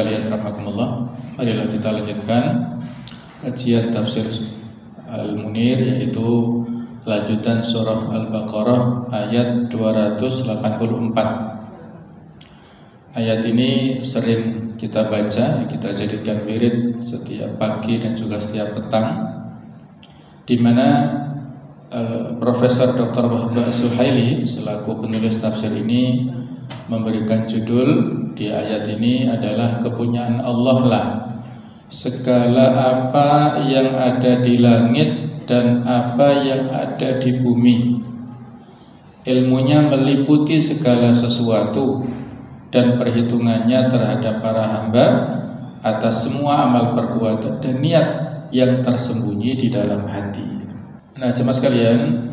sekalian rahimakumullah, marilah kita lanjutkan kajian tafsir Al-Munir, yaitu lanjutan surah Al-Baqarah ayat 284. Ayat ini sering kita baca, kita jadikan wirid setiap pagi dan juga setiap petang, di mana Profesor Dr. Wahbah Suhaili selaku penulis tafsir ini memberikan judul di ayat ini adalah kepunyaan Allah lah segala apa yang ada di langit dan apa yang ada di bumi. Ilmunya meliputi segala sesuatu dan perhitungannya terhadap para hamba atas semua amal perbuatan dan niat yang tersembunyi di dalam hati. Nah, jemaah sekalian,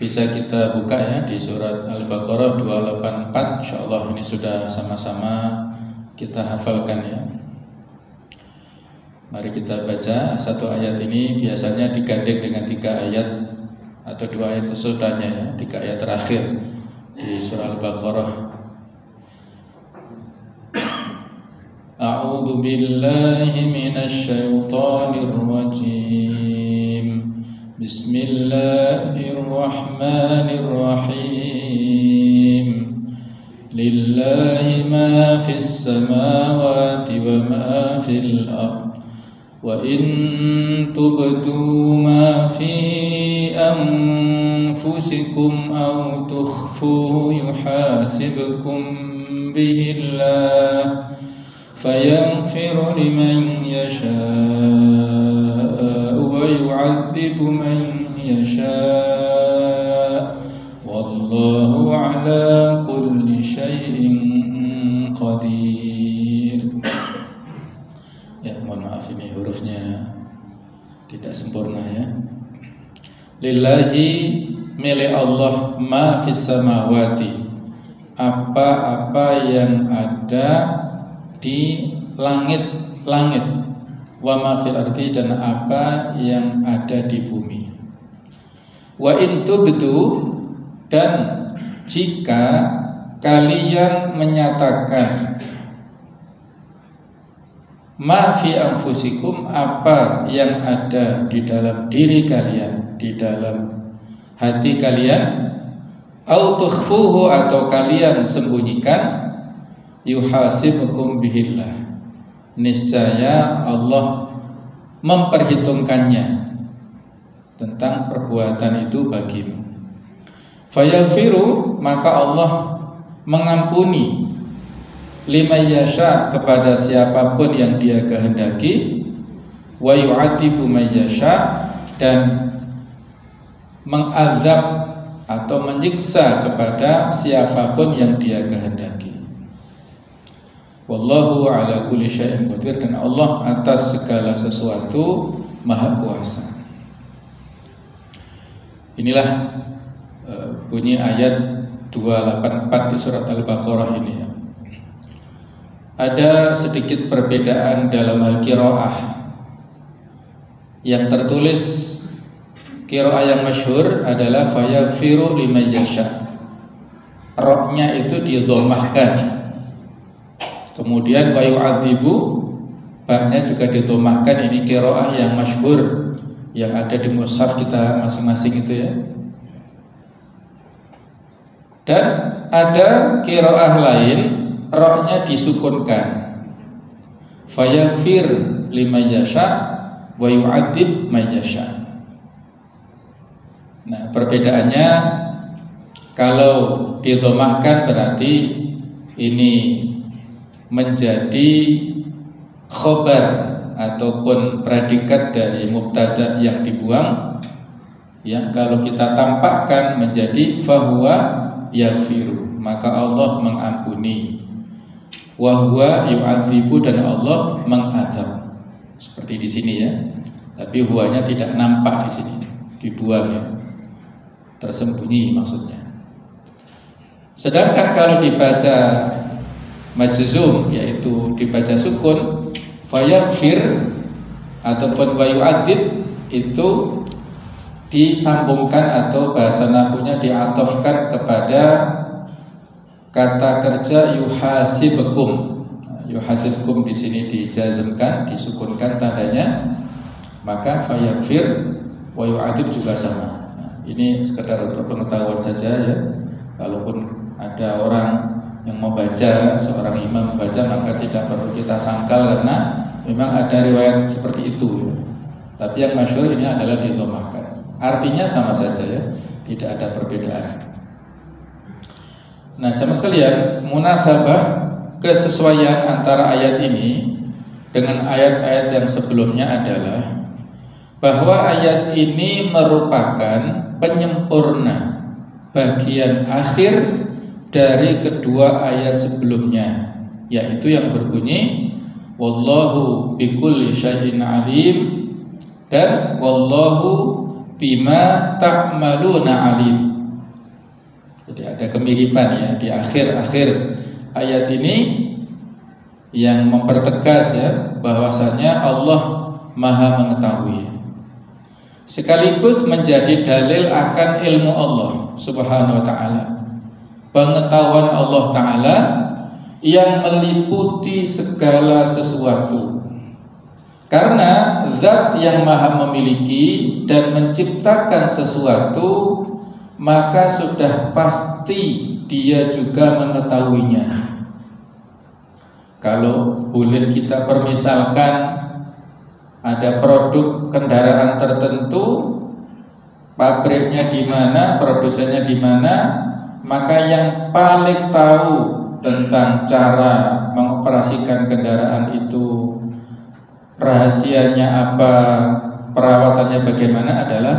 bisa kita buka ya di surat Al-Baqarah 284. Insyaallah ini sudah sama-sama kita hafalkan ya. Mari kita baca satu ayat ini, biasanya digandeng dengan 3 ayat atau 2 ayat sesudahnya ya, 3 ayat terakhir di surah Al-Baqarah. A'udzu billahi minasy syaithanir rajim. Bismillahirrahmanirrahim. Lillahi ma fis samawati wa ma fil ardh. Wa in tubdu ma fi anfusikum aw tukhfuhu yuhasibkum bihillah fayaghfiru liman yasha'u wa yu'adzibu man yasha' wallahu ala kulli syai'in qadir. Ya, mohon maaf ini hurufnya tidak sempurna ya. Lillahi, milik Allah, ma fis samawati, apa-apa yang ada di langit-langit, wa ma fil ardi, dan apa yang ada di bumi. Wa in tubdu, dan jika kalian menyatakan ma fi anfusikum, apa yang ada di dalam diri kalian, di dalam hati kalian, au tukhfuhu, atau kalian sembunyikan, yuhasibukum bihillah, niscaya Allah memperhitungkannya tentang perbuatan itu bagimu. Fayaghfiru, maka Allah mengampuni, liman yasha, kepada siapapun yang Dia kehendaki, wa yu'adzibu man yasha, dan mengazab atau menyiksa kepada siapapun yang Dia kehendaki. Wallahu ala kulli syai'in qadir, dan Allah atas segala sesuatu maha kuasa. Inilah bunyi ayat 284 di surat Al-Baqarah ini ya. Ada sedikit perbedaan dalam hal qiraah. Yang tertulis qiraah yang masyhur adalah fayaghfiru liman yasha. Ra-nya itu didhammahkan. Kemudian wa yu'adzibu, ba-nya juga didhammahkan. Ini qiraah yang masyhur yang ada di mushaf kita masing-masing itu ya. Dan ada qiraah lain, ra-nya disukunkan, fayaghfir liman yasha wa yu'adzib man yasha. Nah, perbedaannya, kalau didhammahkan berarti ini menjadi khobar ataupun predikat dari mubtada yang dibuang. Yang kalau kita tampakkan menjadi fahuwa yaghfiru, maka Allah mengampuni. Wa huwa yu'adzibu, dan Allah mengazab. Seperti di sini ya. Tapi huwanya tidak nampak di sini, dibuang ya. Tersembunyi maksudnya. Sedangkan kalau dibaca majzum, yaitu dibaca sukun, fayaghfir ataupun wa yu'adzib, itu disambungkan atau bahasa nahwunya diatofkan kepada kata kerja yuhasibukum. yuhasibkum di sini dijazmkan, disukunkan tandanya, maka fayaghfir wa yu'adzib juga sama. Nah, ini sekedar untuk pengetahuan saja ya. Kalaupun ada orang yang membaca, seorang imam membaca, maka tidak perlu kita sangkal karena memang ada riwayat seperti itu ya. Tapi yang masyhur ini adalah didhamahkan. Artinya sama saja ya, tidak ada perbedaan. Nah, jamaah sekalian, munasabah kesesuaian antara ayat ini dengan ayat-ayat yang sebelumnya adalah bahwa ayat ini merupakan penyempurna bagian akhir dari kedua ayat sebelumnya, yaitu yang berbunyi wallahu bikulli syai'in alim dan wallahu bima ta'maluna alim. Jadi ada kemiripan ya di akhir-akhir ayat ini yang mempertegas ya bahwasanya Allah Maha mengetahui. Sekaligus menjadi dalil akan ilmu Allah Subhanahu wa taala. Pengetahuan Allah taala yang meliputi segala sesuatu. Karena zat yang Maha memiliki dan menciptakan sesuatu, maka sudah pasti dia juga mengetahuinya. Kalau boleh kita permisalkan ada produk kendaraan tertentu, pabriknya di mana, produsennya di mana, maka yang paling tahu tentang cara mengoperasikan kendaraan itu, rahasianya apa, perawatannya bagaimana adalah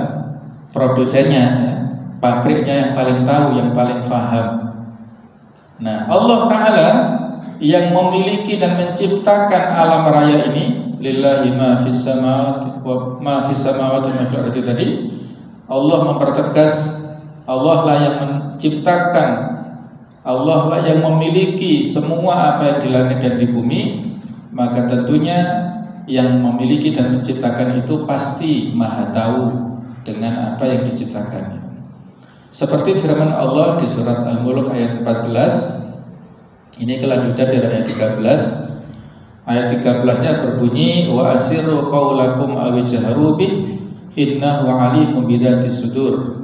produsennya ya. Pabriknya yang paling tahu, yang paling faham. Nah, Allah Ta'ala yang memiliki dan menciptakan alam raya ini, lillahi ma fis samawati wa ma fis samawati wa ma fil ardi tadi, Allah mempertegas Allah lah yang menciptakan, Allah lah yang memiliki semua apa yang di langit dan di bumi, maka tentunya yang memiliki dan menciptakan itu pasti Maha tahu dengan apa yang diciptakannya. Seperti firman Allah di surat Al-Mulk ayat 14. Ini kelanjutan dari ayat 13. Ayat 13-nya berbunyi wa asirru qaulakum aw jahru bih innahu alimun bidzati sudur.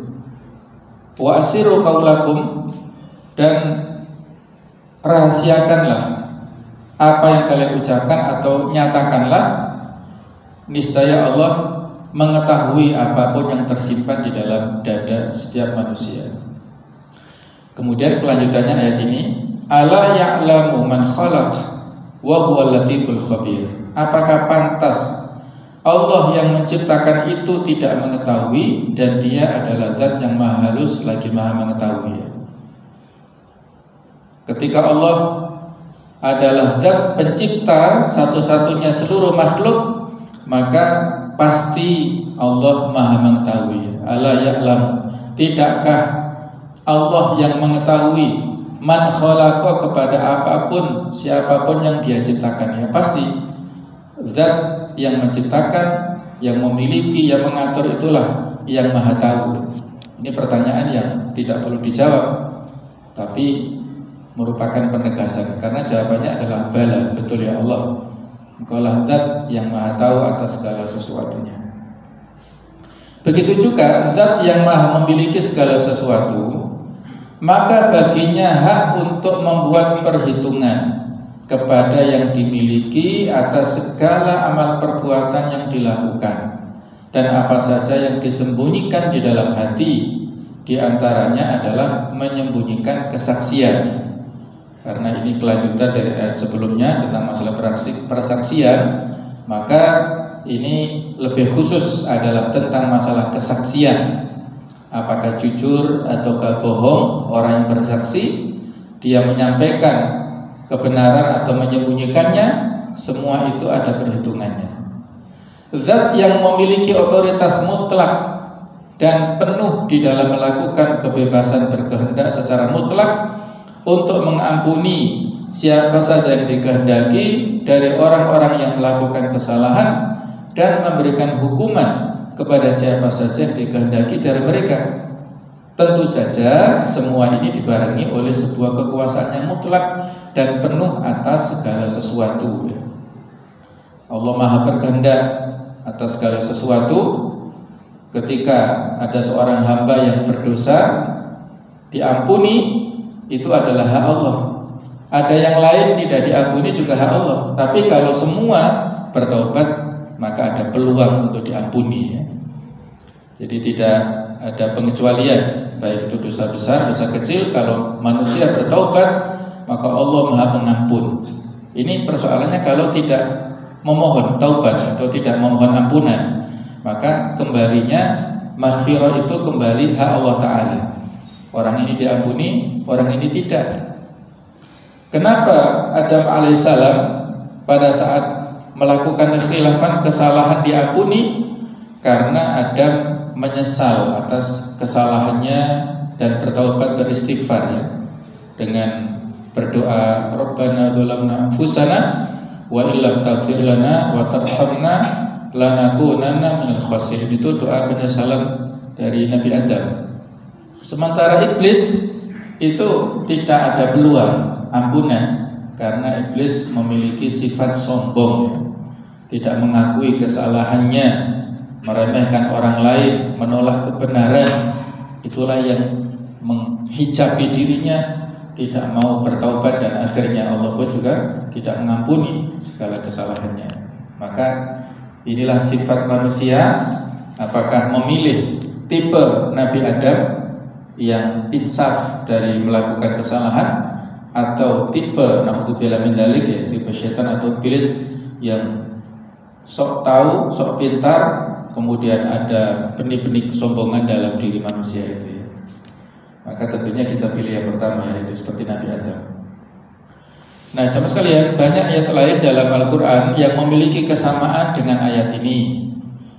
Wa asirru qaulakum, dan rahasiakanlah apa yang kalian ucapkan atau nyatakanlah, niscaya Allah mengetahui apapun yang tersimpan di dalam dada setiap manusia. Kemudian kelanjutannya ayat ini, ala ya'lamu man khalaq wa huwal latiful khabir. Apakah pantas Allah yang menciptakan itu tidak mengetahui, dan dia adalah zat yang maha halus lagi maha mengetahui. Ketika Allah adalah zat pencipta satu-satunya seluruh makhluk, maka pasti Allah Maha mengetahui. Ala ya'lam, tidakkah Allah yang mengetahui man khalaqa kepada apapun, siapapun yang dia ciptakan? Ya pasti zat yang menciptakan, yang memiliki, yang mengatur itulah yang Maha tahu. Ini pertanyaan yang tidak perlu dijawab, tapi merupakan penegasan, karena jawabannya adalah bala, betul ya Allah, Engkaulah zat yang Maha tahu atas segala sesuatunya. Begitu juga zat yang Maha memiliki segala sesuatu, maka baginya hak untuk membuat perhitungan kepada yang dimiliki atas segala amal perbuatan yang dilakukan, dan apa saja yang disembunyikan di dalam hati. Di antaranya adalah menyembunyikan kesaksian. Karena ini kelanjutan dari ayat sebelumnya tentang masalah persaksian, maka ini lebih khusus adalah tentang masalah kesaksian. Apakah jujur ataukah bohong orang yang bersaksi, dia menyampaikan kebenaran atau menyembunyikannya, semua itu ada perhitungannya. Zat yang memiliki otoritas mutlak dan penuh di dalam melakukan kebebasan berkehendak secara mutlak untuk mengampuni siapa saja yang dikehendaki dari orang-orang yang melakukan kesalahan, dan memberikan hukuman kepada siapa saja yang dikehendaki dari mereka. Tentu saja semua ini dibarengi oleh sebuah kekuasaan yang mutlak dan penuh atas segala sesuatu. Allah Maha berkehendak atas segala sesuatu. Ketika ada seorang hamba yang berdosa, diampuni, itu adalah hak Allah. Ada yang lain tidak diampuni juga hak Allah. Tapi kalau semua bertaubat, maka ada peluang untuk diampuni, ya. Jadi tidak ada pengecualian, baik itu dosa besar, dosa kecil. Kalau manusia bertaubat, maka Allah Maha Pengampun. Ini persoalannya kalau tidak memohon taubat atau tidak memohon ampunan, maka kembalinya maghfirah itu kembali hak Allah Ta'ala. Orang ini diampuni, orang ini tidak. Kenapa Adam alaihissalam pada saat melakukan ikhtilafan kesalahan diampuni? Karena Adam menyesal atas kesalahannya dan bertaubat beristighfar, ya, dengan berdoa Rabbana dzalamna anfusana wa illam taghfir lana wa tarhamna lanakunanna minal khasirin. Itu doa penyesalan dari Nabi Adam. Sementara iblis itu tidak ada peluang ampunan karena iblis memiliki sifat sombong, ya. Tidak mengakui kesalahannya, meremehkan orang lain, menolak kebenaran. Itulah yang menghijabi dirinya, tidak mau bertaubat, dan akhirnya Allah pun juga tidak mengampuni segala kesalahannya. Maka inilah sifat manusia. Apakah memilih tipe Nabi Adam yang insaf dari melakukan kesalahan, atau tipe na'udzubillah min dzalik, ya, tipe syaitan atau iblis yang sok tahu, sok pintar, kemudian ada benih-benih kesombongan dalam diri manusia itu, ya. Maka tentunya kita pilih yang pertama, yaitu seperti Nabi Adam. Nah, jamaah sekalian, banyak ayat lain dalam Al-Quran yang memiliki kesamaan dengan ayat ini.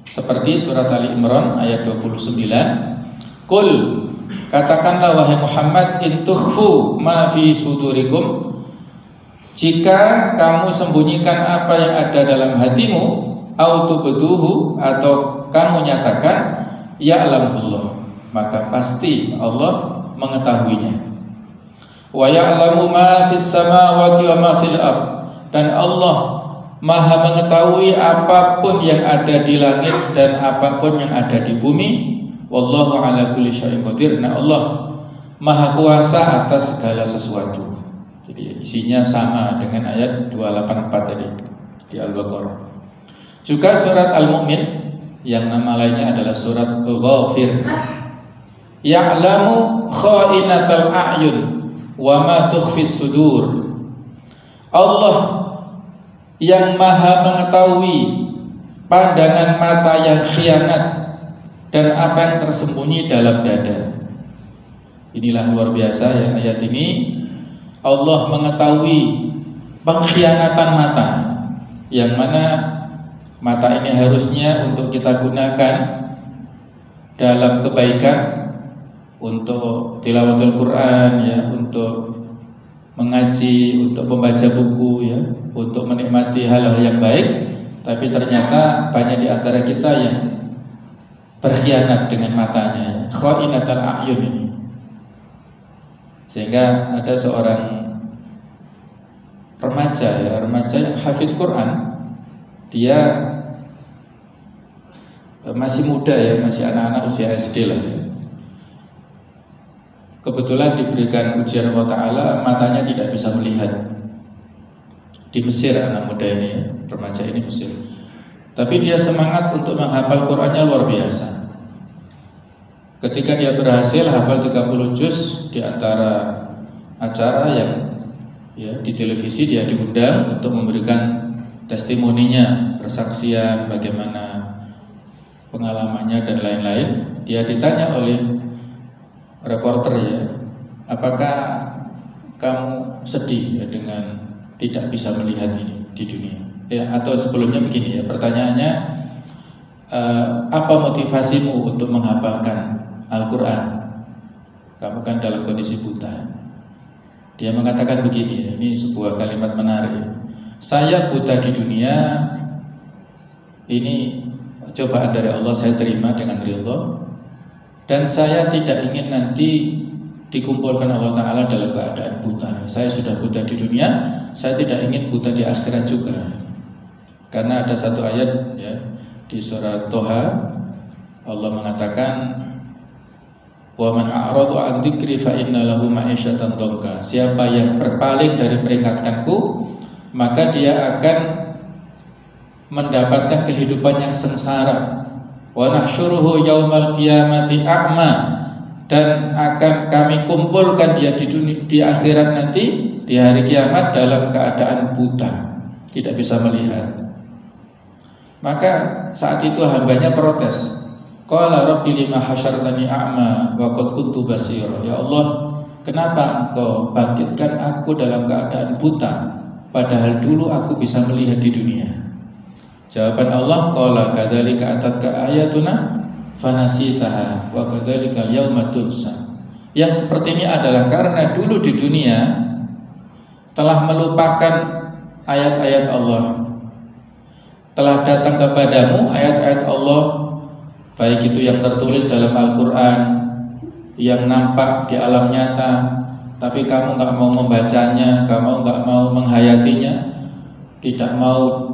Seperti surat Ali Imran ayat 29. Qul, katakanlah wahai Muhammad, in tukhfu ma fi sudurikum, jika kamu sembunyikan apa yang ada dalam hatimu, au tubduhu, atau kamu nyatakan, ya'lamullah, maka pasti Allah mengetahuinya. Wa ya'lamu ma fis samawati wa ma fil ard, dan Allah Maha mengetahui apapun yang ada di langit dan apapun yang ada di bumi. Wallahu ala kulli syai'in qadir. Nah, Allah Maha kuasa atas segala sesuatu. Jadi isinya sama dengan ayat 284 tadi di Al-Baqarah. Juga surat Al-Mu'min yang nama lainnya adalah surat Ghafir. Ya'lamu kha'inatal a'yun wa ma tukhfis sudur. Allah yang Maha mengetahui pandangan mata yang khianat dan apa yang tersembunyi dalam dada. Inilah luar biasa, ya, ayat ini. Allah mengetahui pengkhianatan mata, yang mana mata ini harusnya untuk kita gunakan dalam kebaikan, untuk tilawatul Quran, ya, untuk mengaji, untuk membaca buku, ya, untuk menikmati hal-hal yang baik. Tapi ternyata banyak di antara kita yang berkhianat dengan matanya, ya. Kha'inatul a'yun ini. Sehingga ada seorang remaja, ya, remaja yang hafidz Quran. Dia masih muda, ya, masih anak-anak usia SD lah, ya. Kebetulan diberikan ujian Allah Ta'ala, matanya tidak bisa melihat. Di Mesir anak muda ini, ya, remaja ini Mesir. Tapi dia semangat untuk menghafal Qurannya luar biasa. Ketika dia berhasil hafal 30 juz di antara acara yang, ya, di televisi, dia diundang untuk memberikan testimoninya, persaksian bagaimana pengalamannya dan lain-lain. Dia ditanya oleh reporter, ya, apakah kamu sedih, ya, dengan tidak bisa melihat ini di dunia, ya, atau sebelumnya begini, ya, pertanyaannya, apa motivasimu untuk menghafalkan Al-Quran? Kamu kan dalam kondisi buta. Dia mengatakan begini, ya, ini sebuah kalimat menarik. Saya buta di dunia, ini cobaan dari Allah, saya terima dengan ridha. Dan saya tidak ingin nanti dikumpulkan Allah Ta'ala dalam keadaan buta. Saya sudah buta di dunia, saya tidak ingin buta di akhirat juga. Karena ada satu ayat ya, di surat Toha, Allah mengatakan, wa man a'radu an dzikri fa inna lahu ma'isyatan dhanka. Siapa yang berpaling dari peringatanku, maka dia akan mendapatkan kehidupan yang sengsara. Wa nahsyuruhu yaumal qiyamati a'ma, dan akan kami kumpulkan dia di akhirat nanti, di hari kiamat dalam keadaan buta, tidak bisa melihat. Maka saat itu hambanya protes. Qala rabbi lima hasyartani a'ma wa qad kuntu basira. Ya Allah, kenapa engkau bangkitkan aku dalam keadaan buta, padahal dulu aku bisa melihat di dunia? Jawaban Allah, qala kadzalika atatka ayatuna fanasitaha wa kadzalika al-yauma tunsa. Yang seperti ini adalah karena dulu di dunia telah melupakan ayat-ayat Allah. Telah datang kepadamu ayat-ayat Allah, baik itu yang tertulis dalam Al-Quran, yang nampak di alam nyata, tapi kamu nggak mau membacanya, kamu nggak mau menghayatinya, tidak mau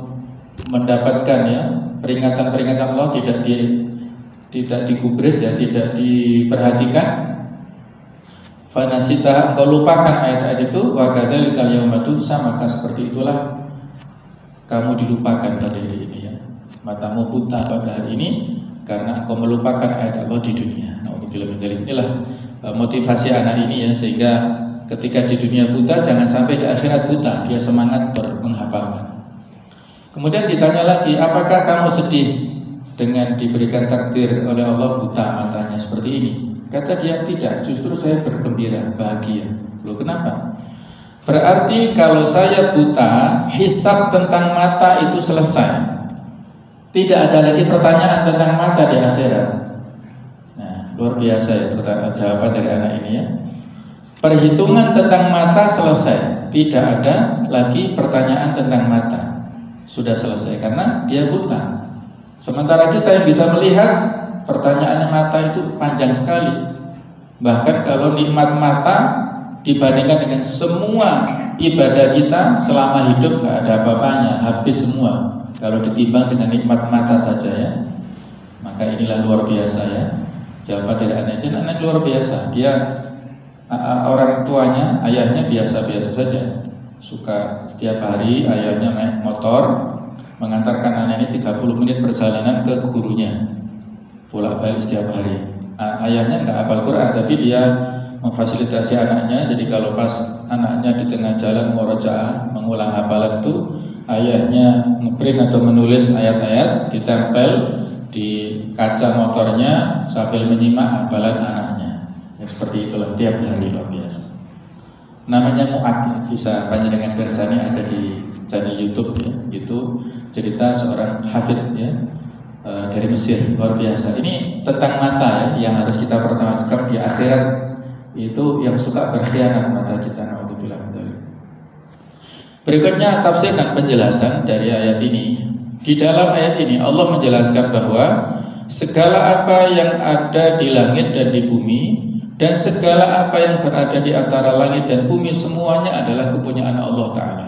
mendapatkan ya peringatan-peringatan Allah, tidak digubris ya, tidak diperhatikan. Fanasitah, engkau lupakan ayat-ayat itu, wa kadzalikal yauma tunsa, maka seperti itulah kamu dilupakan pada hari ini ya. Matamu buta pada hari ini karena engkau melupakan ayat Allah di dunia. Nauzubillah min dzalik. Inilah motivasi anak ini ya, sehingga ketika di dunia buta jangan sampai di akhirat buta, dia semangat menghafalkan. Kemudian ditanya lagi, apakah kamu sedih dengan diberikan takdir oleh Allah buta matanya seperti ini? Kata dia, tidak, justru saya bergembira, bahagia. Loh, kenapa? Berarti kalau saya buta, hisab tentang mata itu selesai. Tidak ada lagi pertanyaan tentang mata di akhirat. Nah, luar biasa ya jawaban dari anak ini ya. Perhitungan tentang mata selesai, tidak ada lagi pertanyaan tentang mata. Sudah selesai karena dia buta. Sementara kita yang bisa melihat, pertanyaannya mata itu panjang sekali. Bahkan kalau nikmat mata dibandingkan dengan semua ibadah kita selama hidup gak ada apa-apanya, habis semua kalau ditimbang dengan nikmat mata saja ya. Maka inilah luar biasa ya jawaban dari anak. Dan anak luar biasa, dia orang tuanya, ayahnya biasa-biasa saja, suka setiap hari ayahnya naik motor mengantarkan anak ini 30 menit perjalanan ke gurunya, bolak-balik setiap hari. Ayahnya nggak hafal Quran, tapi dia memfasilitasi anaknya. Jadi kalau pas anaknya di tengah jalan murojaah mengulang hafalan itu, ayahnya ngeprint atau menulis ayat-ayat, ditempel di kaca motornya sambil menyimak hafalan anaknya. Ya, seperti itulah tiap hari, luar biasa. Namanya Mu'ad ya, bisa panjenengan bersani ada di channel YouTube ya. Itu cerita seorang hafidh ya, dari Mesir, luar biasa. Ini tentang mata ya, yang harus kita pertahankan di akhirat. Itu yang suka berkhianat mata kita. Nauzubillah min dzalik. Berikutnya tafsir dan penjelasan dari ayat ini. Di dalam ayat ini Allah menjelaskan bahwa segala apa yang ada di langit dan di bumi, dan segala apa yang berada di antara langit dan bumi, semuanya adalah kepunyaan Allah Ta'ala.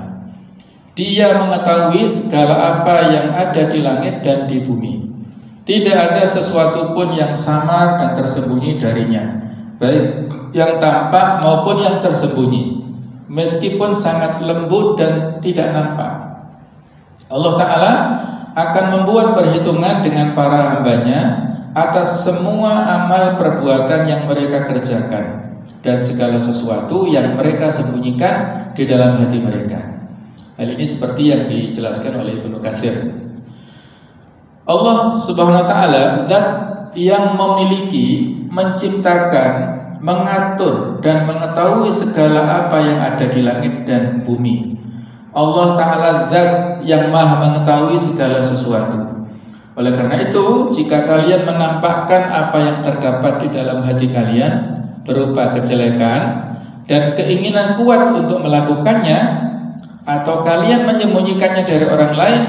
Dia mengetahui segala apa yang ada di langit dan di bumi. Tidak ada sesuatu pun yang samar dan tersembunyi darinya, baik yang tampak maupun yang tersembunyi, meskipun sangat lembut dan tidak nampak. Allah Ta'ala akan membuat perhitungan dengan para hambanya atas semua amal perbuatan yang mereka kerjakan dan segala sesuatu yang mereka sembunyikan di dalam hati mereka. Hal ini seperti yang dijelaskan oleh Ibnu Katsir. Allah Subhanahu wa Ta'ala zat yang memiliki, menciptakan, mengatur dan mengetahui segala apa yang ada di langit dan bumi. Allah Ta'ala zat yang maha mengetahui segala sesuatu. Oleh karena itu, jika kalian menampakkan apa yang terdapat di dalam hati kalian berupa kejelekan dan keinginan kuat untuk melakukannya, atau kalian menyembunyikannya dari orang lain,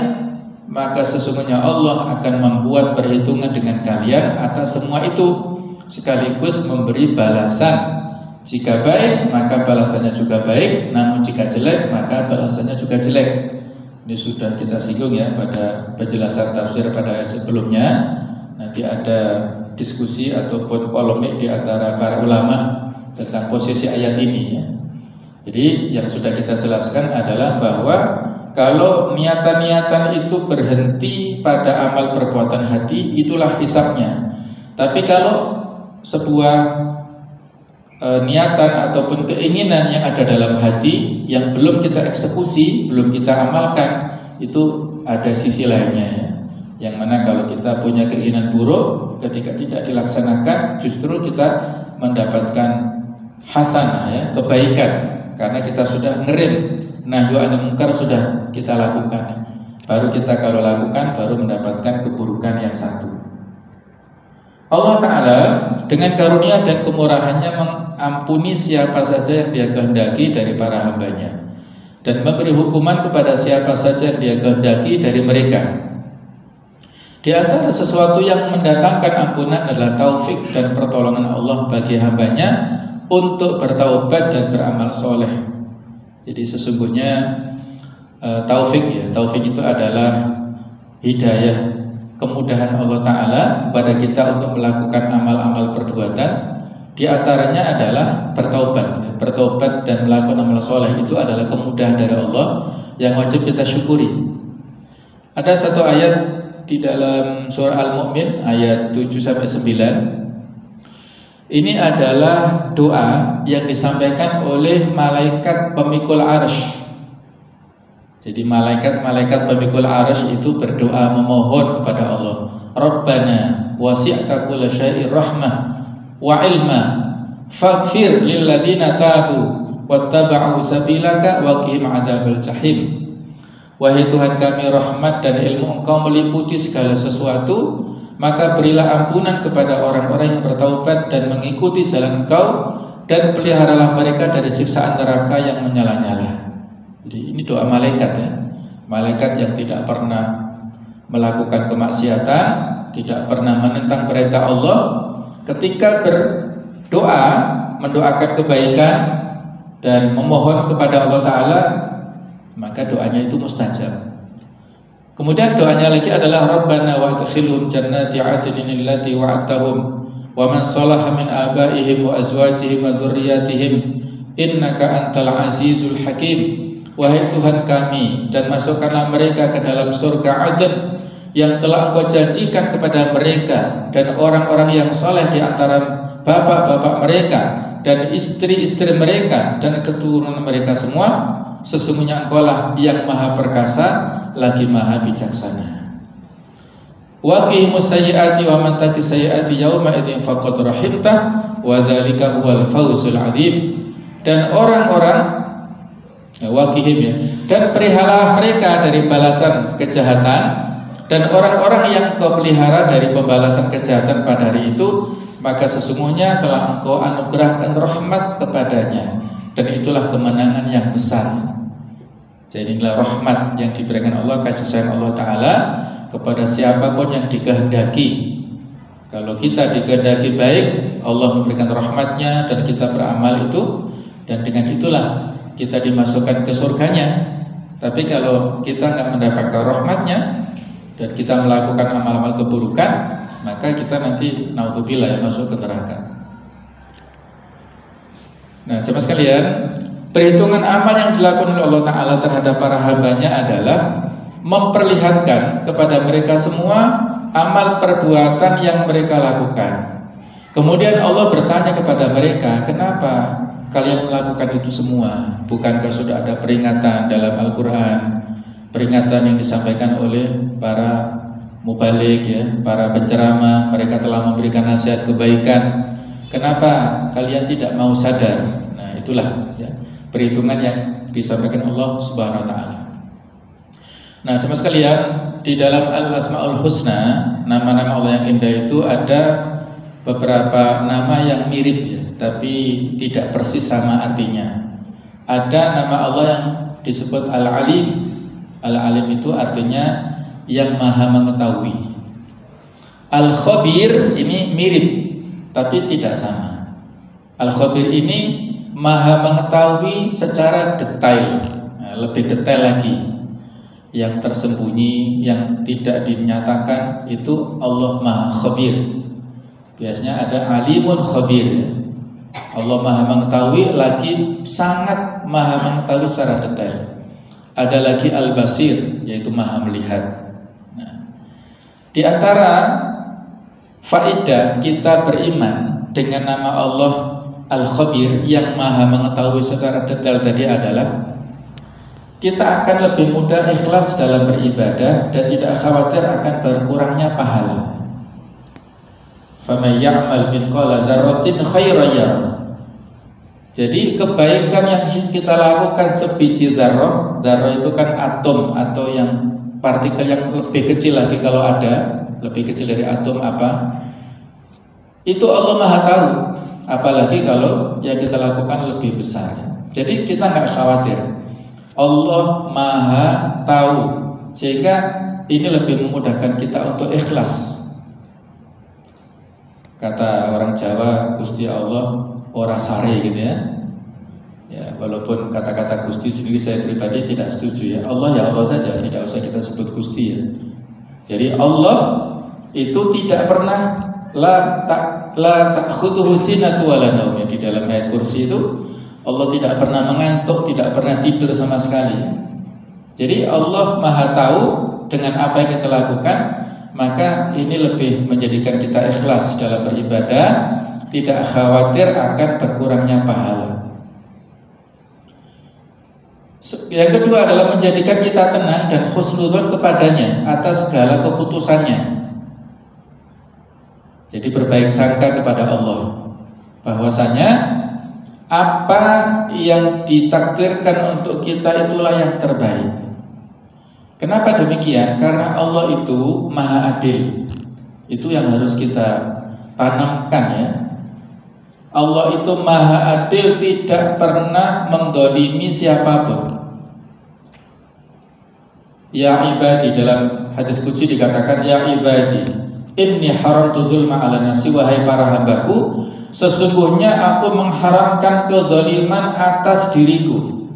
maka sesungguhnya Allah akan membuat perhitungan dengan kalian atas semua itu, sekaligus memberi balasan Jika baik maka balasannya juga baik, namun jika jelek maka balasannya juga jelek. Ini sudah kita singgung ya pada penjelasan tafsir pada ayat sebelumnya. Nanti ada diskusi ataupun polemik di antara para ulama tentang posisi ayat ini ya. Jadi yang sudah kita jelaskan adalah bahwa kalau niatan-niatan itu berhenti pada amal perbuatan hati, itulah hisabnya. Tapi kalau sebuah niatan ataupun keinginan yang ada dalam hati yang belum kita eksekusi, belum kita amalkan, itu ada sisi lainnya ya. Yang mana kalau kita punya keinginan buruk, ketika tidak dilaksanakan justru kita mendapatkan hasanah ya, kebaikan, karena kita sudah ngerem nahyu anil munkar sudah kita lakukan. Baru kita kalau lakukan baru mendapatkan keburukan yang satu. Allah Ta'ala dengan karunia dan kemurahannya mengampuni siapa saja yang Dia kehendaki dari para hambanya, dan memberi hukuman kepada siapa saja yang Dia kehendaki dari mereka. Di antara sesuatu yang mendatangkan ampunan adalah taufik dan pertolongan Allah bagi hambanya untuk bertaubat dan beramal soleh. Jadi sesungguhnya taufik ya, taufik itu adalah hidayah, kemudahan Allah Ta'ala kepada kita untuk melakukan amal-amal perbuatan. Di antaranya adalah bertaubat ya. Bertaubat dan melakukan amal soleh itu adalah kemudahan dari Allah yang wajib kita syukuri. Ada satu ayat di dalam surah Al-Mu'min ayat 7-9. Ini adalah doa yang disampaikan oleh malaikat pemikul arsy. Jadi malaikat-malaikat pemikul arsy itu berdoa memohon kepada Allah. Rabbana wasi'ta kulla syai'in rahmah wa ilma faghfir lil ladzina tabu wattaba'u sabilaka wa qihim adzabal jahim. Wahai Tuhan kami, rahmat dan ilmu Engkau meliputi segala sesuatu, maka berilah ampunan kepada orang-orang yang bertaubat dan mengikuti jalan Engkau, dan peliharalah mereka dari siksaan neraka yang menyala-nyala. Jadi ini doa malaikat ya. Malaikat yang tidak pernah melakukan kemaksiatan, tidak pernah menentang perintah Allah, ketika berdoa, mendoakan kebaikan dan memohon kepada Allah Ta'ala, maka doanya itu mustajab. Kemudian doanya lagi adalah Rabbana wa adkhilhum jannati 'adnin allati wa'adtahum wa man salaha min abaihim wa azwajihim wa dzurriyyatihim innaka antal azizul hakim. Wahai Tuhan kami, dan masukkanlah mereka ke dalam surga Aden yang telah Engkau janjikan kepada mereka dan orang-orang yang saleh di antara bapak-bapak mereka dan istri-istri mereka dan keturunan mereka semua. Sesungguhnya Engkau-lah yang maha perkasa lagi maha bijaksana. Wa qihimus sayyiati wa man taqi sayyiati yauma idzin faqad rahimtah wa dzalika huwal fawzul 'adzim. Dan orang-orang wakihim ya, dan peliharalah mereka dari balasan kejahatan, dan orang-orang yang Kau pelihara dari pembalasan kejahatan pada hari itu, maka sesungguhnya telah Engkau anugerahkan rahmat kepadanya, dan itulah kemenangan yang besar. Jadi inilah rahmat yang diberikan Allah, kasih sayang Allah Ta'ala kepada siapapun yang dikehendaki. Kalau kita dikehendaki baik, Allah memberikan rahmatnya dan kita beramal itu, dan dengan itulah kita dimasukkan ke surganya. Tapi kalau kita nggak mendapatkan rahmatnya dan kita melakukan amal-amal keburukan, maka kita nanti naudzubillah ya masuk ke neraka. Nah, jemaah sekalian, perhitungan amal yang dilakukan oleh Allah Ta'ala terhadap para hambanya adalah memperlihatkan kepada mereka semua amal perbuatan yang mereka lakukan. Kemudian Allah bertanya kepada mereka, kenapa kalian melakukan itu semua? Bukankah sudah ada peringatan dalam Al-Quran, peringatan yang disampaikan oleh para mubalik ya, para penceramah, mereka telah memberikan nasihat kebaikan. Kenapa kalian tidak mau sadar? Nah, itulah ya, perhitungan yang disampaikan Allah Subhanahu wa Ta'ala. Nah, jemaah sekalian, di dalam Al-Asmaul Husna, nama-nama Allah yang indah itu ada beberapa nama yang mirip ya, tapi tidak persis sama artinya. Ada nama Allah yang disebut Al-Alim. Al-Alim itu artinya yang maha mengetahui. Al-Khabir ini mirip tapi tidak sama. Al-Khabir ini maha mengetahui secara detail, lebih detail lagi. Yang tersembunyi, yang tidak dinyatakan, itu Allah Maha Khabir. Biasanya ada Alimun Khabir. Allah maha mengetahui, lagi sangat maha mengetahui secara detail. Ada lagi Al-Basir, yaitu maha melihat. Nah, di antara faedah kita beriman dengan nama Allah Al-Khabir yang maha mengetahui secara detail tadi adalah kita akan lebih mudah ikhlas dalam beribadah dan tidak khawatir akan berkurangnya pahala. Faman ya'mal mithqala dzarratin khairan yarah. Jadi kebaikan yang kita lakukan sebiji dzarrah, dzarrah itu kan atom atau yang partikel yang lebih kecil lagi, kalau ada lebih kecil dari atom apa, itu Allah Maha tahu. Apalagi kalau yang kita lakukan lebih besar. Jadi kita nggak khawatir. Allah Maha tahu, sehingga ini lebih memudahkan kita untuk ikhlas. Kata orang Jawa, Gusti Allah ora sare gitu ya. Ya, walaupun kata-kata Gusti sendiri saya pribadi tidak setuju ya. Allah saja, tidak usah kita sebut Gusti ya. Jadi Allah itu tidak pernah la ta'khudhuhu sinatun wa la naum. Di dalam ayat kursi itu Allah tidak pernah mengantuk, tidak pernah tidur sama sekali. Jadi Allah Maha tahu dengan apa yang kita lakukan, maka ini lebih menjadikan kita ikhlas dalam beribadah, tidak khawatir akan berkurangnya pahala. Yang kedua adalah menjadikan kita tenang dan husnudzon kepadanya atas segala keputusannya. Jadi berbaik sangka kepada Allah, bahwasanya apa yang ditakdirkan untuk kita itulah yang terbaik. Kenapa demikian? Karena Allah itu Maha Adil. Itu yang harus kita tanamkan ya. Allah itu Maha Adil, tidak pernah mendolimi siapapun. Ya ibadi, dalam hadis qudsi dikatakan, ya ibadi, inni haramtu dzulma 'ala nafsi, wahai para hambaku, sesungguhnya aku mengharamkan kezaliman atas diriku.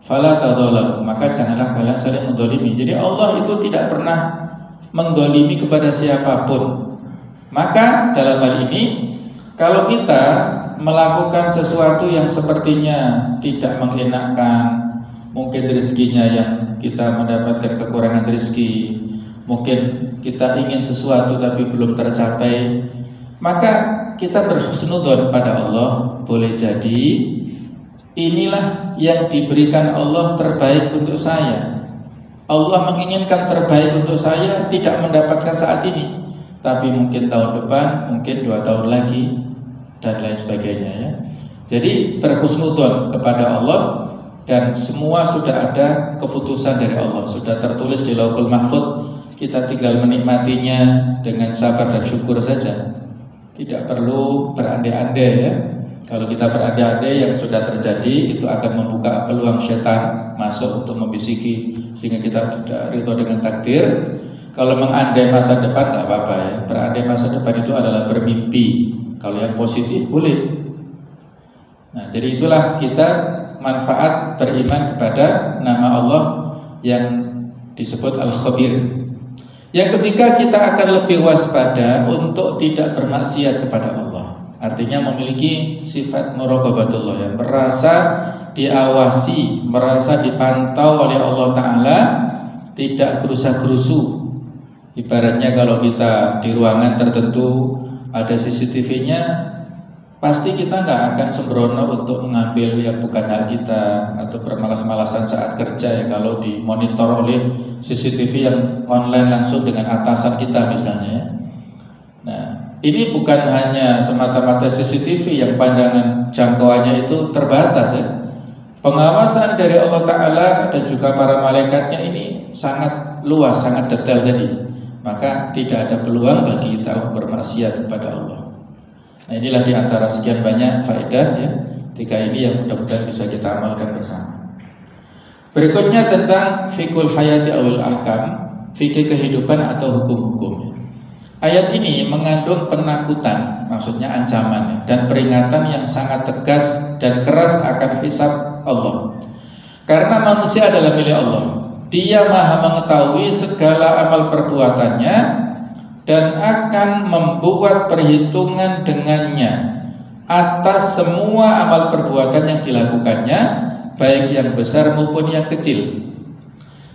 Fala tadzalamu, maka janganlah kalian saling mendolimi. Jadi Allah itu tidak pernah mendolimi kepada siapapun. Maka dalam hal ini, kalau kita melakukan sesuatu yang sepertinya tidak mengenakan, mungkin rezekinya yang kita mendapatkan kekurangan rezeki, mungkin kita ingin sesuatu tapi belum tercapai, maka kita berhusnudzon pada Allah. Boleh jadi inilah yang diberikan Allah terbaik untuk saya. Allah menginginkan terbaik untuk saya, tidak mendapatkan saat ini, tapi mungkin tahun depan, mungkin 2 tahun lagi, dan lain sebagainya ya. Jadi berhusnudzon kepada Allah, dan semua sudah ada keputusan dari Allah, sudah tertulis di Lauhul Mahfuz. Kita tinggal menikmatinya dengan sabar dan syukur saja. Tidak perlu berandai-andai ya. Kalau kita berandai-andai, yang sudah terjadi itu akan membuka peluang setan masuk untuk membisiki, sehingga kita tidak ridho dengan takdir. Kalau mengandai masa depan nggak apa-apa ya. Berandai masa depan itu adalah bermimpi. Kalau yang positif boleh. Nah, jadi itulah kita manfaat beriman kepada nama Allah yang disebut Al-Khabir. Yang ketiga, kita akan lebih waspada untuk tidak bermaksiat kepada Allah. Artinya memiliki sifat muraqabatullah, yang merasa diawasi, merasa dipantau oleh Allah Ta'ala, tidak gerusa-gerusu. Ibaratnya kalau kita di ruangan tertentu ada CCTV-nya, pasti kita nggak akan sembrono untuk mengambil yang bukan hak kita, atau bermalas-malasan saat kerja ya, kalau dimonitor oleh CCTV yang online langsung dengan atasan kita misalnya. Nah, ini bukan hanya semata-mata CCTV yang pandangan jangkauannya itu terbatas ya. Pengawasan dari Allah Ta'ala dan juga para malaikatnya ini sangat luas, sangat detail tadi. Maka tidak ada peluang bagi kita bermaksiat kepada Allah. Nah, inilah diantara sekian banyak faedah ya, 3 ini yang mudah-mudahan bisa kita amalkan bersama. Berikutnya tentang fikul hayati awil ahkam, fikih kehidupan atau hukum-hukum. Ayat ini mengandung penakutan, maksudnya ancaman dan peringatan yang sangat tegas dan keras akan hisab Allah. Karena manusia adalah milik Allah. Dia Maha mengetahui segala amal perbuatannya dan akan membuat perhitungan dengannya atas semua amal perbuatan yang dilakukannya, baik yang besar maupun yang kecil.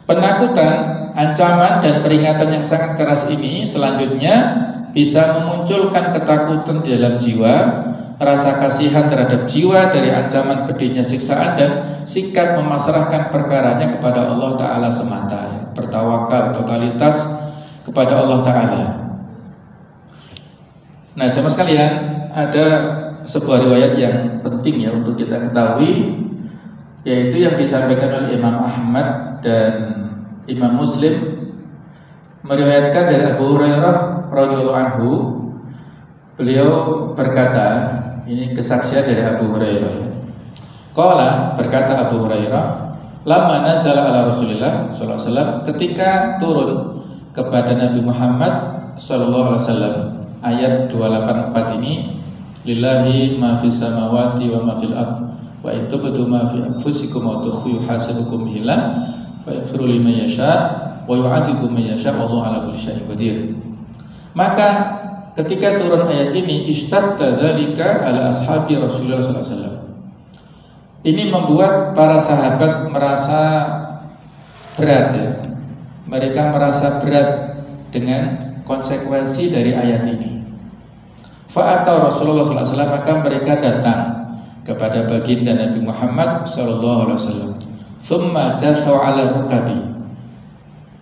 Penakutan, ancaman dan peringatan yang sangat keras ini selanjutnya bisa memunculkan ketakutan di dalam jiwa, rasa kasihan terhadap jiwa dari ancaman pedihnya siksaan, dan sikap memasrahkan perkaranya kepada Allah Ta'ala semata, bertawakal totalitas kepada Allah Ta'ala. Nah, jemaah sekalian, ada sebuah riwayat yang penting ya untuk kita ketahui, yaitu yang disampaikan oleh Imam Ahmad dan Imam Muslim, meriwayatkan dari Abu Hurairah radhiyallahu anhu. Beliau berkata, ini kesaksian dari Abu Hurairah. Qala, berkata Abu Hurairah, lamma nazala ala Rasulillah sallallahu alaihi wasallam, ketika turun kepada Nabi Muhammad sallallahu alaihi wasallam ayat 284 ini, lillahi ma fis samawati wa ma fil ardh wa in tubdu ma fi anfusikum wa tukhfu yuhasibukum billah fa yaghfiru liman yasha wa yu'adzibu man yasha wallahu ala kulli syai'in qadir. Maka ketika turun ayat ini, istadda dzalika ala ashabi Rasulullah sallallahu alaihi wasallam. Ini membuat para sahabat merasa berat ya. Mereka merasa berat dengan konsekuensi dari ayat ini. Fa'atau Rasulullah sallallahu alaihi wasallam, maka mereka datang kepada baginda Nabi Muhammad sallallahu alaihi wasallam. Tsumma jathau ala rukabi,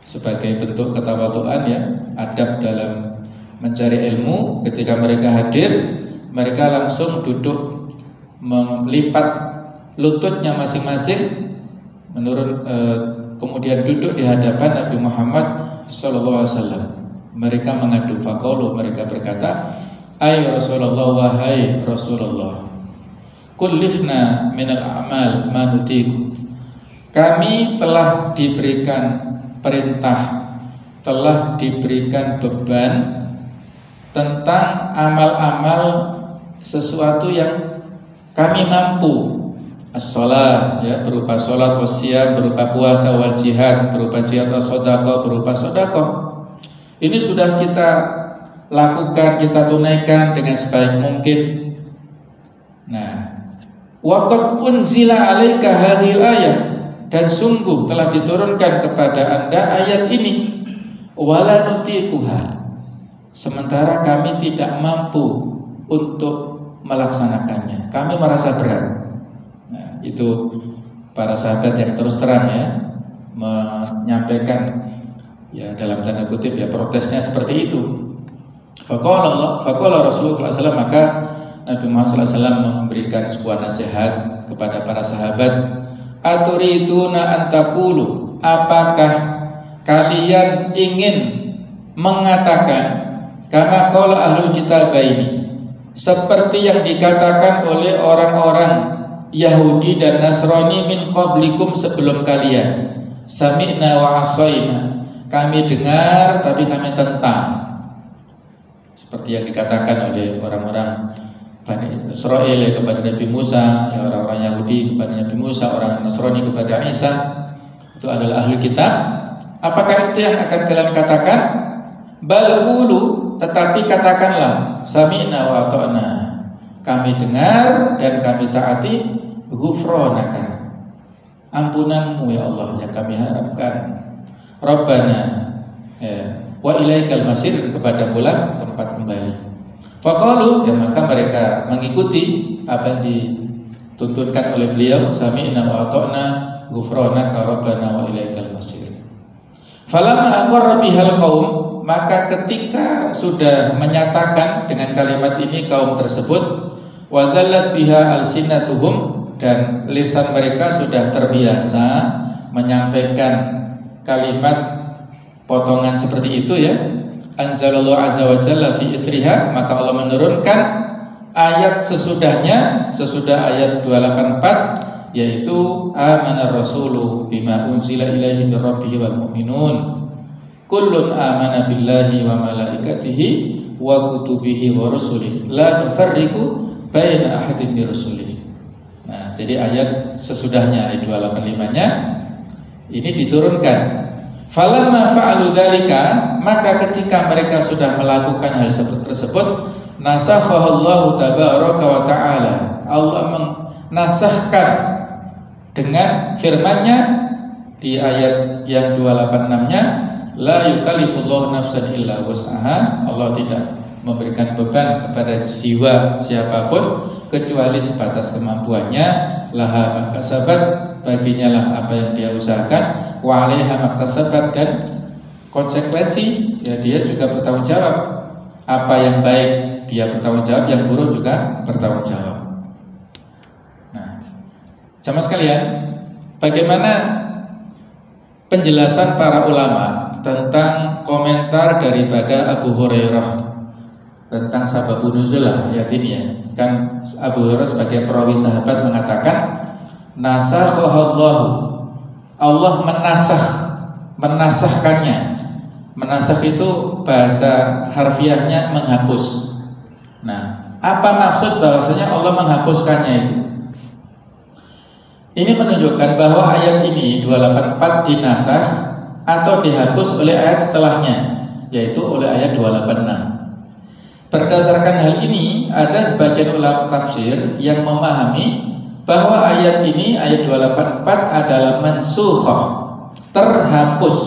sebagai bentuk ketawaduan ya, adab dalam mencari ilmu. Ketika mereka hadir, mereka langsung duduk melipat lututnya masing-masing, kemudian duduk di hadapan Nabi Muhammad sallallahu alaihi wasallam. Mereka mengadu faqalu, mereka berkata, ay Rasulullah, wahai Rasulullah, kullifna minal a'mal ma nutiku. Kami telah diberikan perintah, telah diberikan beban tentang amal-amal sesuatu yang kami mampu. As-shalah ya, berupa salat, wasiyam berupa puasa, wal jihad berupa jihad, was-shadaqah berupa sedekah. Ini sudah kita lakukan, kita tunaikan dengan sebaik mungkin. Nah, waqad unzila 'alaika hadhil ayah, dan sungguh telah diturunkan kepada Anda ayat ini, wala nutiquha, sementara kami tidak mampu untuk melaksanakannya, kami merasa berat. Nah, itu para sahabat yang terus terang ya menyampaikan ya dalam tanda kutip ya protesnya seperti itu. Faqala Rasulullah SAW, maka Nabi Muhammad SAW memberikan sebuah nasihat kepada para sahabat. Aturiduna antakulu, apakah kalian ingin mengatakan kama qala ahlul kitabaini, seperti yang dikatakan oleh orang-orang Yahudi dan Nasrani min qablikum, sebelum kalian, sami'na wa asaina, kami dengar tapi kami tentang, seperti yang dikatakan oleh orang-orang Bani Israel kepada Nabi Musa, ya, orang-orang Yahudi kepada Nabi Musa, orang Nasrani kepada Isa, itu adalah ahli kitab. Apakah itu yang akan kalian katakan? Bal qulu, tetapi katakanlah, sami'na wa ata'na, kami dengar dan kami taati, ghufranaka, ampunanmu ya Allah yang kami harapkan, Rabbana ya, wa ilaikal masir, kepada mula tempat kembali. Faqalu, ya, maka mereka mengikuti apa yang dituntunkan oleh beliau, sami'na wa ata'na ghufranaka rabbana wa ilaikal masir. Falamma aqarra bihal qaum, maka ketika sudah menyatakan dengan kalimat ini kaum tersebut, wa dzallat biha alsinatuhum, dan lisan mereka sudah terbiasa menyampaikan kalimat potongan seperti itu ya, anzalallahu azza wa jalla fi ithriha, maka Allah menurunkan ayat sesudahnya, sesudah ayat 284, yaitu amanar rasulu bima unzila ilaihi mir rabbih wal mu'minun kullun amana billahi wa malaikatihi wa kutubihi wa rusulihi la nufarriqu baina ahadin min rusulihi. Nah, jadi ayat sesudahnya ayat 285-nya ini diturunkan. Falamma fa'alu dzalika, maka ketika mereka sudah melakukan hal tersebut, nasakhallahu tabaraka wa ta'ala. Allah menasahkan dengan firman-Nya di ayat yang 286-nya, la yukallifullahu nafsan illa wus'aha. Allah tidak memberikan beban kepada jiwa siapapun kecuali sebatas kemampuannya. Laha makasabat, baginya lah apa yang dia usahakan, wa 'alaiha maktasabat, dan konsekuensi ya dia juga bertanggung jawab. Apa yang baik dia bertanggung jawab, yang buruk juga bertanggung jawab. Nah, jamaah sekalian, bagaimana penjelasan para ulama tentang komentar daripada Abu Hurairah tentang sababun nuzul ayat ini ya. Kan Abu Hurairah sebagai perawi sahabat mengatakan nasakhallahu, Allah menasahkannya. Menasakh itu bahasa harfiahnya menghapus. Nah, apa maksud bahwasanya Allah menghapuskannya itu? Ini menunjukkan bahwa ayat ini 284 dinasakh atau dihapus oleh ayat setelahnya, yaitu oleh ayat 286. Berdasarkan hal ini, ada sebagian ulama tafsir yang memahami bahwa ayat ini, ayat 284 adalah mansukhah, terhapus.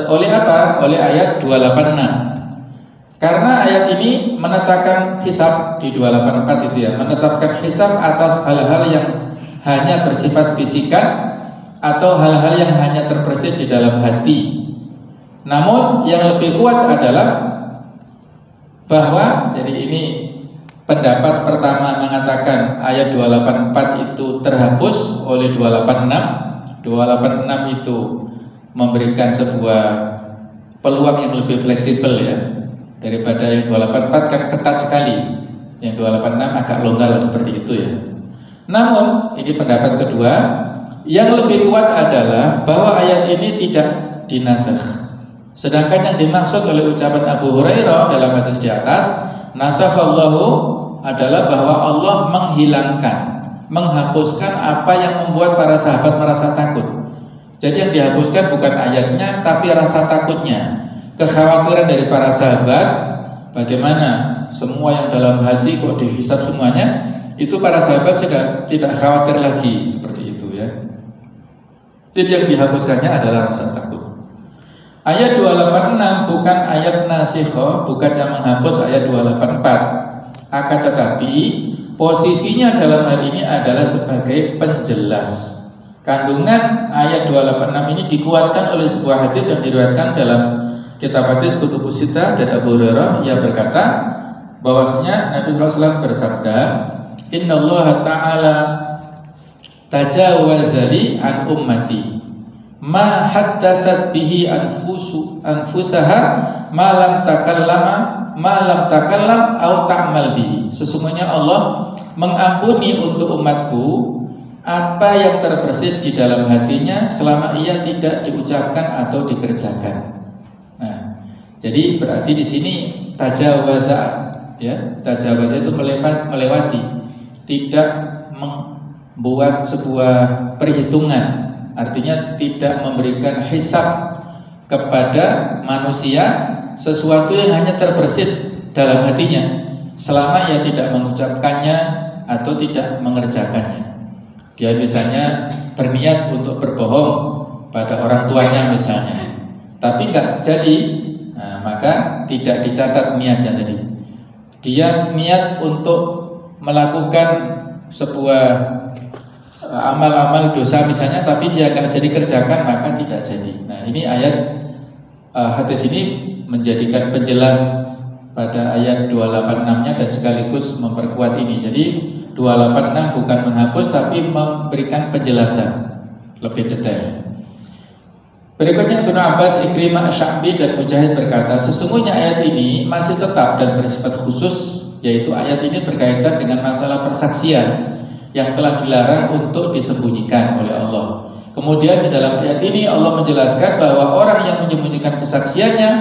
Oleh apa? Oleh ayat 286. Karena ayat ini menetapkan hisab di 284 itu ya, menetapkan hisab atas hal-hal yang hanya bersifat bisikan atau hal-hal yang hanya terbersit di dalam hati. Namun yang lebih kuat adalah bahwa, jadi ini pendapat pertama mengatakan ayat 284 itu terhapus oleh 286. 286 itu memberikan sebuah peluang yang lebih fleksibel ya, daripada yang 284 kan ketat sekali. Yang 286 agak longgar seperti itu ya. Namun ini pendapat kedua, yang lebih kuat adalah bahwa ayat ini tidak dinasakh. Sedangkan yang dimaksud oleh ucapan Abu Hurairah dalam hadis di atas, nasakhallahu, adalah bahwa Allah menghilangkan, menghapuskan apa yang membuat para sahabat merasa takut. Jadi yang dihapuskan bukan ayatnya, tapi rasa takutnya, kekhawatiran dari para sahabat. Bagaimana semua yang dalam hati kok dihisab semuanya, itu para sahabat sudah tidak khawatir lagi seperti itu ya. Jadi yang dihapuskannya adalah rasa takut. Ayat 286 bukan ayat nasikhah, bukan yang menghapus ayat 284. Akan tetapi posisinya dalam hal ini adalah sebagai penjelas. Kandungan ayat 286 ini dikuatkan oleh sebuah hadis yang diriwayatkan dalam kitab hadis Kutubus Sittah dari Abu Hurairah. Ia berkata bahwasanya Nabi SAW bersabda, Innallaha ta'ala tajawazali an ummati ma haddatsat bihi anfusaha ma lam takallam au ta'mal bihi. Sesungguhnya Allah mengampuni untuk umatku apa yang terbersit di dalam hatinya selama ia tidak diucapkan atau dikerjakan. Nah, jadi berarti di sini tajawaza ya, tajawaza itu melewati, tidak membuat sebuah perhitungan, artinya tidak memberikan hisab kepada manusia sesuatu yang hanya terbersit dalam hatinya selama ia tidak mengucapkannya atau tidak mengerjakannya. Dia misalnya berniat untuk berbohong pada orang tuanya misalnya, tapi nggak jadi, nah, maka tidak dicatat niatnya tadi. Dia niat untuk melakukan sebuah amal-amal dosa misalnya, tapi dia nggak jadi kerjakan, maka tidak jadi. Nah, ini ayat hadis ini menjadikan penjelas pada ayat 286-nya dan sekaligus memperkuat ini. Jadi 286 bukan menghapus tapi memberikan penjelasan lebih detail. Berikutnya Ibnu Abbas, Ikrimah, Sya'bi dan Mujahid berkata, sesungguhnya ayat ini masih tetap dan bersifat khusus, yaitu ayat ini berkaitan dengan masalah persaksian yang telah dilarang untuk disembunyikan oleh Allah. Kemudian di dalam ayat ini Allah menjelaskan bahwa orang yang menyembunyikan kesaksiannya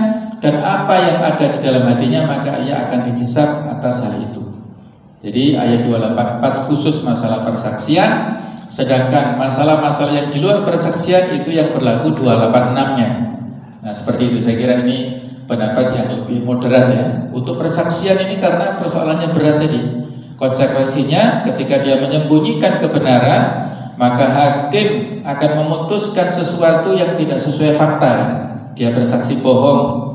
dan apa yang ada di dalam hatinya, maka ia akan dihisab atas hal itu. Jadi ayat 284 khusus masalah persaksian, sedangkan masalah-masalah yang di luar persaksian itu yang berlaku 286-nya. Nah, seperti itu, saya kira ini pendapat yang lebih moderat ya. Untuk persaksian ini karena persoalannya berat tadi. Konsekuensinya ketika dia menyembunyikan kebenaran, maka hakim akan memutuskan sesuatu yang tidak sesuai fakta. Dia bersaksi bohong.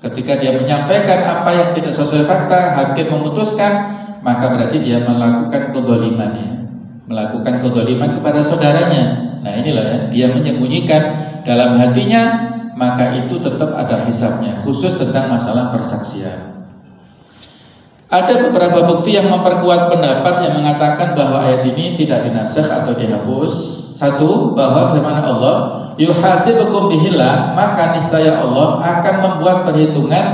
Ketika dia menyampaikan apa yang tidak sesuai fakta, hakim memutuskan, maka berarti dia melakukan kezaliman ya. Melakukan kezaliman kepada saudaranya. Nah, inilah ya, dia menyembunyikan dalam hatinya, maka itu tetap ada hisabnya, khusus tentang masalah persaksian. Ada beberapa bukti yang memperkuat pendapat yang mengatakan bahwa ayat ini tidak dinasakh atau dihapus. Satu, bahwa firman Allah, yuhasibukum bihillah, maka niscaya Allah akan membuat perhitungan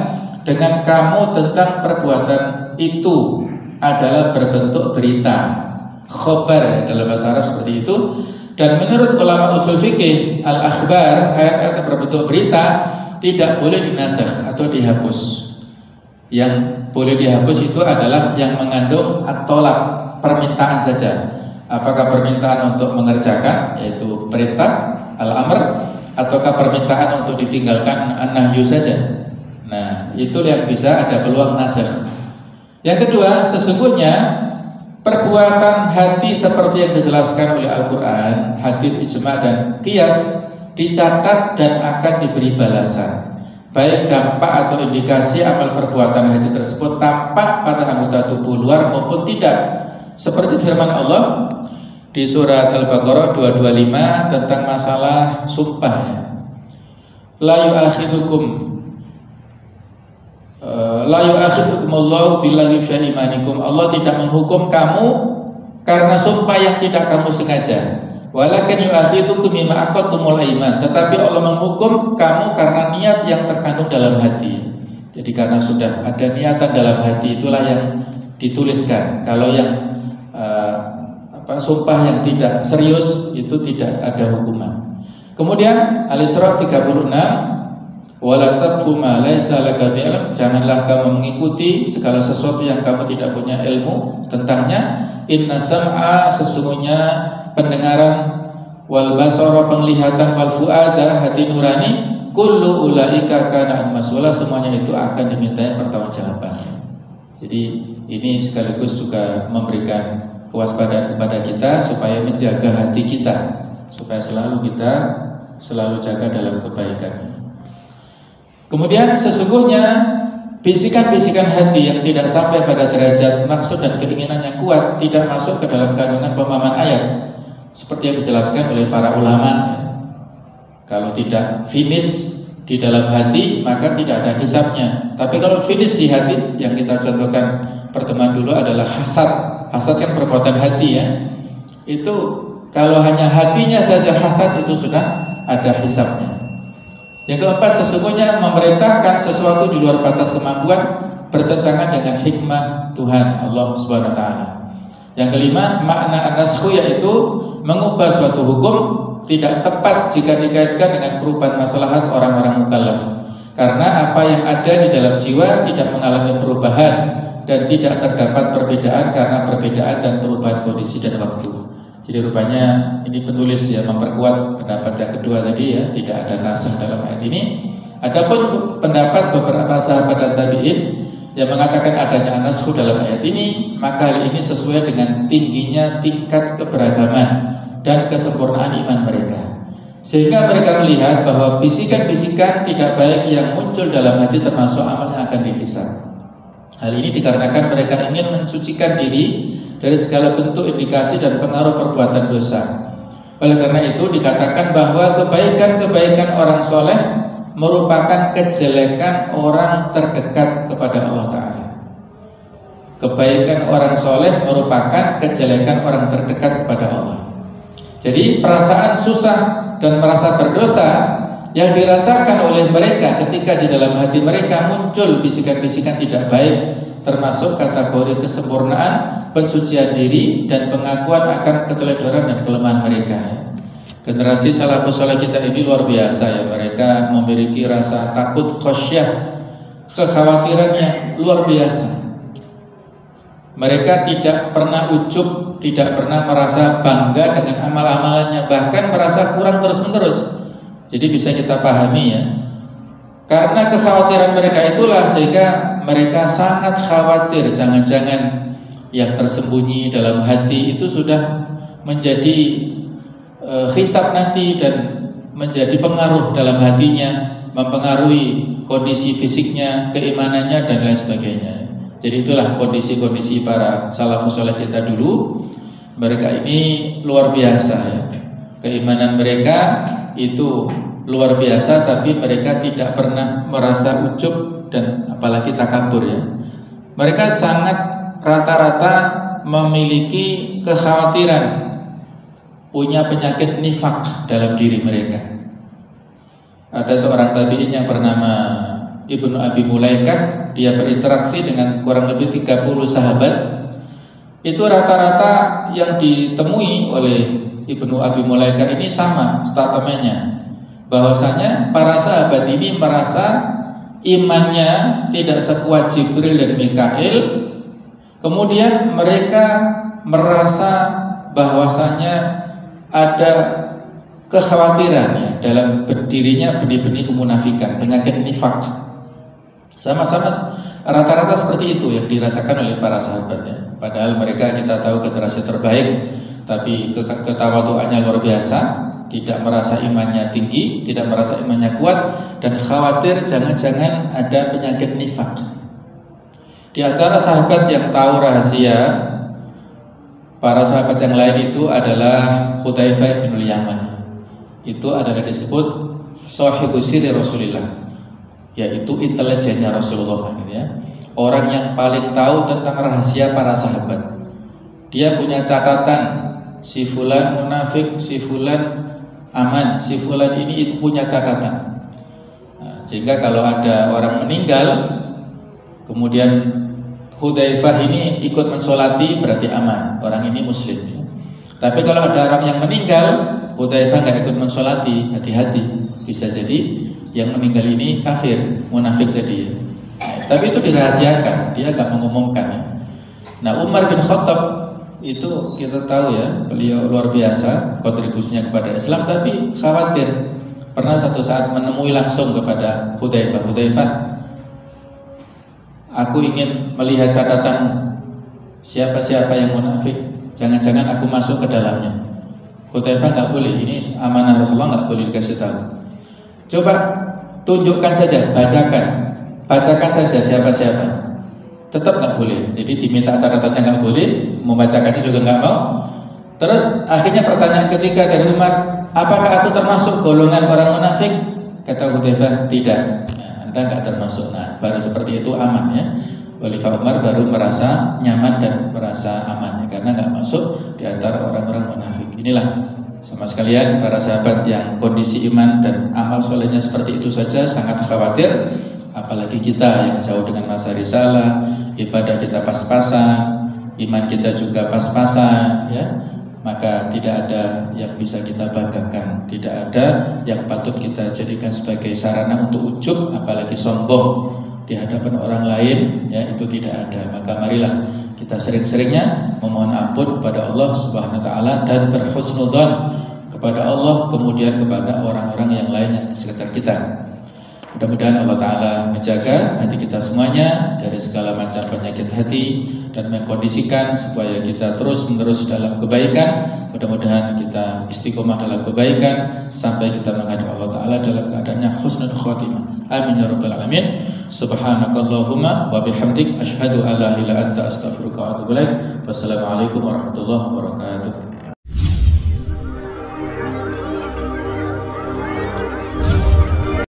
dengan kamu tentang perbuatan itu adalah berbentuk berita, khobar dalam bahasa Arab seperti itu. Dan menurut ulama usul fikih, al-akhbar, ayat-ayat berbentuk berita tidak boleh dinasakh atau dihapus. Yang boleh dihapus itu adalah yang mengandung at-tolak, permintaan saja. Apakah permintaan untuk mengerjakan, yaitu perintah, al-amr, ataukah permintaan untuk ditinggalkan, an-nahyu saja. Nah, itu yang bisa ada peluang nasakh. Yang kedua, sesungguhnya perbuatan hati seperti yang dijelaskan oleh Al-Quran, hadits, ijma' dan qiyas dicatat dan akan diberi balasan. Baik dampak atau indikasi amal perbuatan hati tersebut tampak pada anggota tubuh luar maupun tidak. Seperti firman Allah di surat Al-Baqarah 225 tentang masalah sumpah. La yu'akhidukum Allahu billahi fi imanikum. Allah tidak menghukum kamu karena sumpah yang tidak kamu sengaja. Walakin yu'akhidukum bima aqadtumul aiman. Tetapi Allah menghukum kamu karena niat yang terkandung dalam hati. Jadi karena sudah ada niatan dalam hati, itulah yang dituliskan. Kalau yang sumpah yang tidak serius itu tidak ada hukuman. Kemudian Al-Isra 36, wala taqfu ma laysa laka bi'ilm, janganlah kamu mengikuti segala sesuatu yang kamu tidak punya ilmu tentangnya. Inna sam'a, sesungguhnya pendengaran, wal basara, penglihatan, wal fuada, hati nurani, kullu ulaika kana mas'ula, semuanya itu akan dimintai pertanggungjawaban. Jadi ini sekaligus juga memberikan kewaspadaan kepada kita supaya menjaga hati kita, supaya kita selalu jaga dalam kebaikan. Kemudian sesungguhnya bisikan-bisikan hati yang tidak sampai pada derajat maksud dan keinginan yang kuat tidak masuk ke dalam kandungan pemahaman ayat, seperti yang dijelaskan oleh para ulama. Kalau tidak finish di dalam hati, maka tidak ada hisabnya. Tapi kalau finish di hati, yang kita contohkan pertemuan dulu adalah hasad. Hasad kan perbuatan hati ya. Itu kalau hanya hatinya saja hasad, itu sudah ada hisabnya. Yang keempat, sesungguhnya memerintahkan sesuatu di luar batas kemampuan bertentangan dengan hikmah Tuhan Allah Subhanahu wa taala. Yang kelima, makna an-naskhu, yaitu mengubah suatu hukum tidak tepat jika dikaitkan dengan perubahan maslahat orang-orang mukallaf. Karena apa yang ada di dalam jiwa tidak mengalami perubahan dan tidak terdapat perbedaan karena perbedaan dan perubahan kondisi dan waktu. Jadi rupanya ini penulis ya memperkuat pendapat yang kedua tadi ya, tidak ada nasakh dalam ayat ini. Adapun pendapat beberapa sahabat dan tabi'in yang mengatakan adanya an-naskhu dalam ayat ini, maka hal ini sesuai dengan tingginya tingkat keberagaman dan kesempurnaan iman mereka, sehingga mereka melihat bahwa bisikan-bisikan tidak baik yang muncul dalam hati termasuk amal yang akan dihisab. Hal ini dikarenakan mereka ingin mensucikan diri dari segala bentuk indikasi dan pengaruh perbuatan dosa. Oleh karena itu dikatakan bahwa kebaikan-kebaikan orang soleh merupakan kejelekan orang terdekat kepada Allah Ta'ala. Kebaikan orang soleh merupakan kejelekan orang terdekat kepada Allah. Jadi perasaan susah dan merasa berdosa yang dirasakan oleh mereka ketika di dalam hati mereka muncul bisikan-bisikan tidak baik, termasuk kategori kesempurnaan, pensucian diri, dan pengakuan akan keteledoran dan kelemahan mereka. Generasi salafus saleh kita ini luar biasa ya. Mereka memiliki rasa takut, khasyah, kekhawatiran yang luar biasa. Mereka tidak pernah ujub, tidak pernah merasa bangga dengan amal-amalannya, bahkan merasa kurang terus-menerus. Jadi bisa kita pahami ya. Karena kekhawatiran mereka itulah sehingga mereka sangat khawatir jangan-jangan yang tersembunyi dalam hati itu sudah menjadi hisab nanti dan menjadi pengaruh dalam hatinya, mempengaruhi kondisi fisiknya, keimanannya dan lain sebagainya. Jadi itulah kondisi-kondisi para salafus saleh kita dulu. Mereka ini luar biasa ya. Keimanan mereka itu luar biasa, tapi mereka tidak pernah merasa ujub dan apalagi takabur ya. Mereka sangat rata-rata memiliki kekhawatiran, punya penyakit nifak dalam diri mereka. Ada seorang tabi'in yang bernama Ibnu Abi Mulaikah, dia berinteraksi dengan kurang lebih 30 sahabat. Itu rata-rata yang ditemui oleh Ibnu Abi Mulaikah ini sama statementnya, bahwasanya para sahabat ini merasa imannya tidak sekuat Jibril dan Mikail. Kemudian mereka merasa bahwasanya ada kekhawatiran ya, dalam berdirinya benih-benih kemunafikan, penyakit nifak. Sama-sama rata-rata seperti itu yang dirasakan oleh para sahabat ya. Padahal mereka kita tahu generasi terbaik, tapi ketawaduannya luar biasa, tidak merasa imannya tinggi, tidak merasa imannya kuat, dan khawatir jangan-jangan ada penyakit nifak. Di antara sahabat yang tahu rahasia para sahabat yang lain itu adalah Hudzaifah bin Yaman. Itu adalah disebut sahibu sirri Rasulillah, yaitu intelijennya Rasulullah gitu ya. Orang yang paling tahu tentang rahasia para sahabat. Dia punya catatan, si fulan munafik, si fulan aman, si fulan ini itu punya catatan. Nah, sehingga kalau ada orang meninggal, kemudian Hudzaifah ini ikut mensolati berarti aman, orang ini muslim ya. Tapi kalau ada orang yang meninggal, Hudzaifah nggak ikut mensolati, hati-hati, bisa jadi yang meninggal ini kafir, munafik tadi ya. Nah, tapi itu dirahasiakan, dia nggak mengumumkan ya. Nah, Umar bin Khattab itu kita tahu ya, beliau luar biasa kontribusinya kepada Islam, tapi khawatir. Pernah satu saat menemui langsung kepada Hudzaifah, Hudzaifah, aku ingin melihat catatanmu. Siapa-siapa yang munafik, jangan-jangan aku masuk ke dalamnya. Hudzaifah nggak boleh, ini amanah Rasulullah, nggak boleh dikasih tahu. Coba tunjukkan saja, bacakan saja siapa-siapa. Tetap nggak boleh. Jadi diminta catatannya nggak boleh, membacakannya juga nggak mau. Terus akhirnya pertanyaan ketiga dari Umar, apakah aku termasuk golongan orang munafik? Kata Hudzaifah, tidak. Anda nggak termasuk. Nah, baru seperti itu aman ya. Khalifah Umar baru merasa nyaman dan merasa aman ya, karena nggak masuk di antara orang-orang munafik. Inilah sama sekalian para sahabat yang kondisi iman dan amal solehnya seperti itu saja sangat khawatir. Apalagi kita yang jauh dengan masa risalah, ibadah kita pas-pasan, iman kita juga pas-pasan ya. Maka tidak ada yang bisa kita banggakan, tidak ada yang patut kita jadikan sebagai sarana untuk ujub, apalagi sombong di hadapan orang lain ya, itu tidak ada. Maka marilah kita sering-seringnya memohon ampun kepada Allah Subhanahu wa taala dan berhusnudzon kepada Allah, kemudian kepada orang-orang yang lain yang di sekitar kita. Mudah-mudahan Allah Ta'ala menjaga hati kita semuanya dari segala macam penyakit hati dan mengkondisikan supaya kita terus-menerus dalam kebaikan. Mudah-mudahan kita istiqomah dalam kebaikan sampai kita menghadap Allah Ta'ala dalam keadaannya husnul khotimah. Amin ya rabbal alamin. Subhanakallahumma wa bihamdik asyhadu an la ilaha illa anta astaghfiruka wa atubu ilaik. Wassalamualaikum warahmatullahi wabarakatuh.